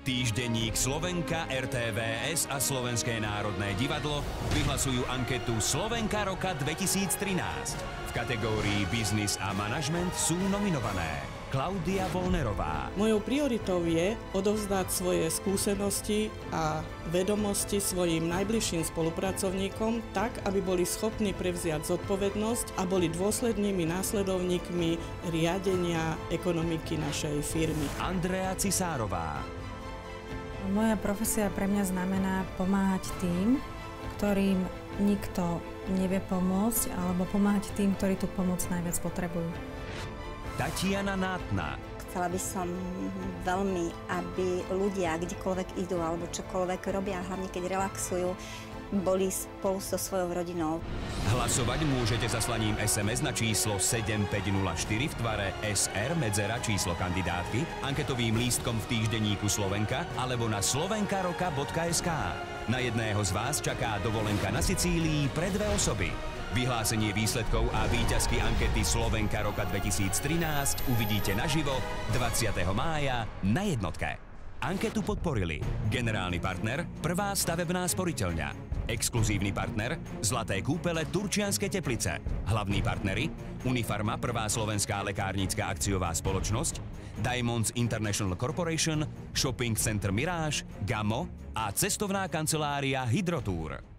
Týždenník Slovenka, RTVS a Slovenské národné divadlo vyhlasujú anketu Slovenka roka 2013. V kategórii Biznis a manažment sú nominované Klaudia Vollnerová. Mojou prioritou je odovzdať svoje skúsenosti a vedomosti svojim najbližším spolupracovníkom tak, aby boli schopní prevziať zodpovednosť a boli dôslednými následovníkmi riadenia ekonomiky našej firmy. Andrea Cisárová. Moja profesia pre mňa znamená pomáhať tým, ktorým nikto nevie pomôcť, alebo pomáhať tým, ktorí tú pomoc najviac potrebujú. Tatiana Nátna. Chcela by som veľmi, aby ľudia kdekoľvek idú alebo čokoľvek robia, hlavne keď relaxujú, boli spolu so svojou rodinou. Hlasovať môžete zaslaním SMS na číslo 7504 v tvare SR medzera číslo kandidátky, anketovým lístkom v týždenníku Slovenka alebo na slovenkaroka.sk. Na jedného z vás čaká dovolenka na Sicílii pre 2 osoby. Vyhlásenie výsledkov a víťazky ankety Slovenka roka 2013 uvidíte naživo 20. mája na Jednotke. Anketu podporili generálny partner Prvá stavebná sporiteľňa, exkluzívny partner Zlaté kúpele Turčianske Teplice, hlavní partneri Unifarma Prvá slovenská lekárnická akciová spoločnosť, Diamonds International Corporation, Shopping Center Mirage, Gamo a cestovná kancelária Hydrotour.